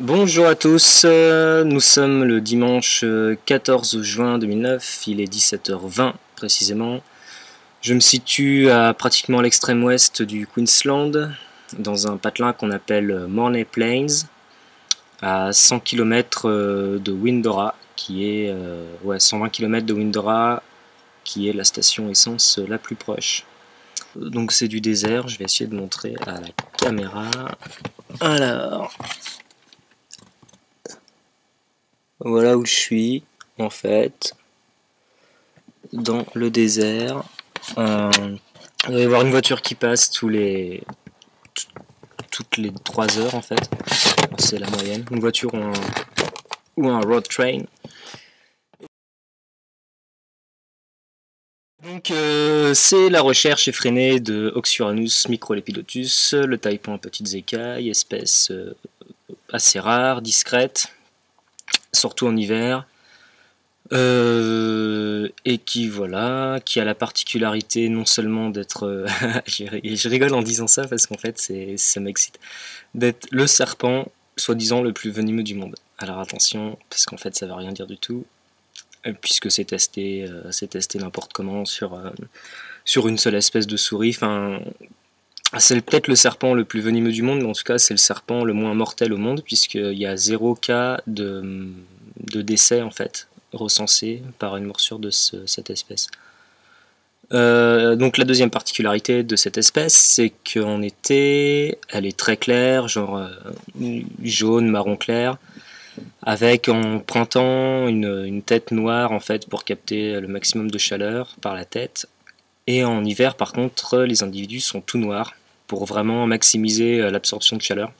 Bonjour à tous, nous sommes le dimanche 14 juin 2009, il est 17h20 précisément. Je me situe à pratiquement l'extrême ouest du Queensland, dans un patelin qu'on appelle Morney Plains, à 100 km de Windorah, qui est 120 km de Windorah, qui est la station essence la plus proche. Donc c'est du désert, je vais essayer de montrer à la caméra. Alors, voilà où je suis, en fait, dans le désert. Il va y avoir une voiture qui passe toutes les 3 heures, en fait. C'est la moyenne. Une voiture ou un road train. Donc, c'est la recherche effrénée de Oxyuranus microlepidotus, le taipan à petites écailles, espèce assez rare, discrète, surtout en hiver. Et qui qui a la particularité non seulement d'être, je rigole en disant ça parce qu'en fait ça m'excite, d'être le serpent soi-disant le plus venimeux du monde. Alors attention, parce qu'en fait ça veut rien dire du tout, puisque c'est testé n'importe comment sur une seule espèce de souris. Enfin, c'est peut-être le serpent le plus venimeux du monde, mais en tout cas c'est le serpent le moins mortel au monde, puisqu'il y a 0 cas de décès en fait recensé par une morsure de cette espèce. Donc la deuxième particularité de cette espèce, c'est qu'en été, elle est très claire, genre jaune, marron clair, avec en printemps une tête noire en fait pour capter le maximum de chaleur par la tête. Et en hiver, par contre, les individus sont tout noirs pour vraiment maximiser l'absorption de chaleur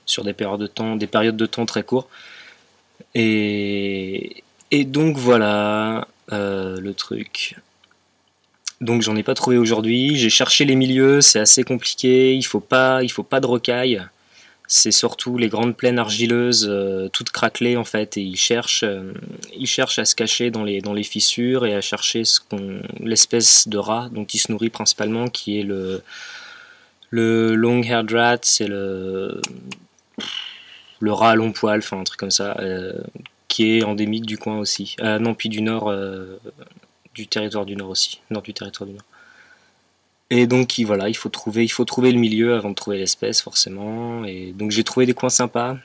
sur des périodes de temps très courtes. Et donc voilà le truc. Donc j'en ai pas trouvé aujourd'hui. J'ai cherché les milieux, c'est assez compliqué. Il faut pas de rocailles. C'est surtout les grandes plaines argileuses, toutes craquelées en fait. Et ils cherchent à se cacher dans les fissures et à chercher l'espèce de rat dont il se nourrit principalement, qui est le long-haired rat. C'est le rat à long poil, enfin un truc comme ça. Qui est endémique du coin aussi. Non, puis du nord, du territoire du nord aussi. Nord du territoire du nord. Et donc voilà, il faut trouver le milieu avant de trouver l'espèce forcément. Et donc j'ai trouvé des coins sympas,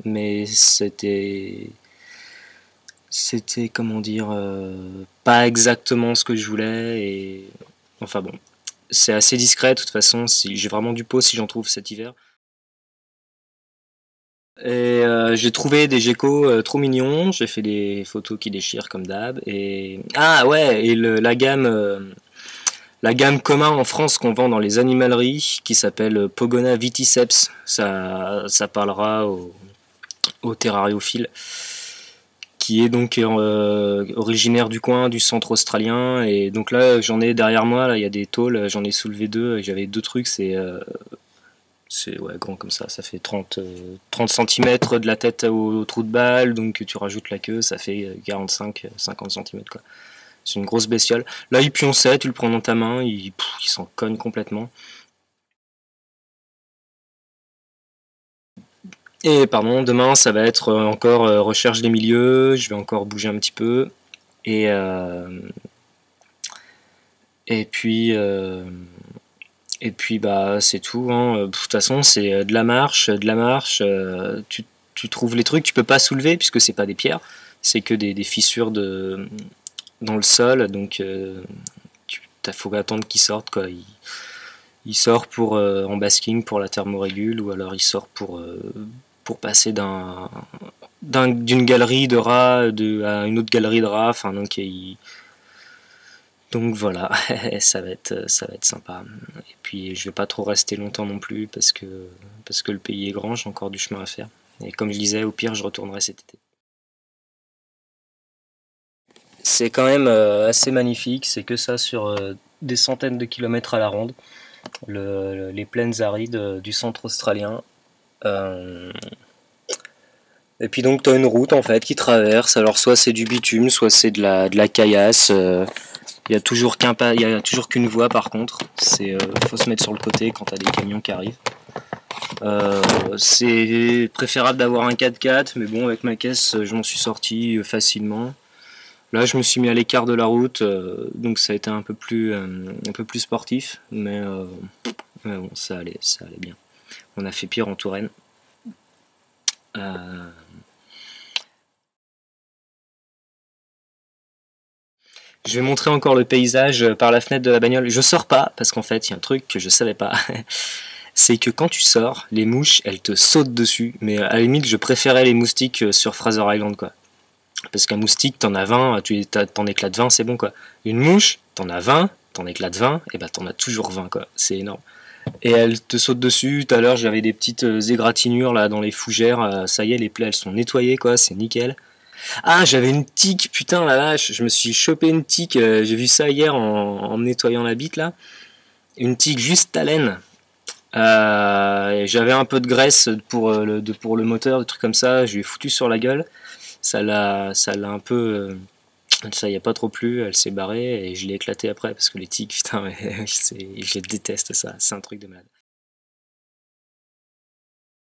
mais c'était comment dire, pas exactement ce que je voulais. Et enfin bon, c'est assez discret de toute façon. J'ai vraiment du pot si j'en trouve cet hiver. Et j'ai trouvé des geckos trop mignons, j'ai fait des photos qui déchirent comme d'hab. Et ah ouais, et la gamme commun en France qu'on vend dans les animaleries, qui s'appelle Pogona viticeps, ça parlera aux terrariophiles, qui est donc originaire du coin, du centre australien. Et donc là, j'en ai derrière moi, là il y a des tôles, j'en ai soulevé 2, j'avais 2 trucs, c'est grand comme ça fait 30 cm de la tête au trou de balle, donc tu rajoutes la queue, ça fait 45-50 cm quoi. C'est une grosse bestiole. Là il pionçait, tu le prends dans ta main, il s'en cogne complètement. Et pardon, demain ça va être encore recherche des milieux, je vais encore bouger un petit peu. Et puis bah c'est tout, hein. De toute façon c'est de la marche, tu trouves les trucs, tu peux pas soulever puisque c'est pas des pierres, c'est que des fissures dans le sol, donc faut attendre qu'il sorte quoi. Il sort en basking pour la thermorégule, ou alors il sort pour passer d'une galerie de rats à une autre galerie de rats, enfin donc voilà, ça va être sympa. Et puis je vais pas trop rester longtemps non plus parce que le pays est grand, j'ai encore du chemin à faire. Et comme je disais, au pire je retournerai cet été. C'est quand même assez magnifique, c'est que ça sur des centaines de kilomètres à la ronde, les plaines arides du centre australien. Et puis donc tu as une route en fait qui traverse, alors soit c'est du bitume, soit c'est de la caillasse. Il y a toujours qu'une voie par contre, faut se mettre sur le côté quand t'as des camions qui arrivent. C'est préférable d'avoir un 4x4, mais bon, avec ma caisse, je m'en suis sorti facilement. Là, je me suis mis à l'écart de la route, donc ça a été un peu plus sportif, mais bon, ça allait bien. On a fait pire en Touraine. Je vais montrer encore le paysage par la fenêtre de la bagnole. Je sors pas, parce qu'en fait, il y a un truc que je savais pas. C'est que quand tu sors, les mouches, elles te sautent dessus. Mais à la limite, je préférais les moustiques sur Fraser Island, quoi. Parce qu'un moustique, t'en as 20, t'en éclates 20, c'est bon, quoi. Une mouche, t'en as 20, t'en éclates 20, et bah t'en as toujours 20, quoi. C'est énorme. Et elles te sautent dessus. Tout à l'heure, j'avais des petites égratignures là dans les fougères. Ça y est, les plaies, elles sont nettoyées, quoi. C'est nickel. Ah, j'avais une tique, putain la vache, je me suis chopé une tique, j'ai vu ça hier en me nettoyant la bite là. Une tique juste à laine. J'avais un peu de graisse pour le moteur, des trucs comme ça, je lui ai foutu sur la gueule. Ça l'a un peu. Ça y a pas trop plu, elle s'est barrée et je l'ai éclaté après parce que les tiques, putain, mais je déteste ça, c'est un truc de malade.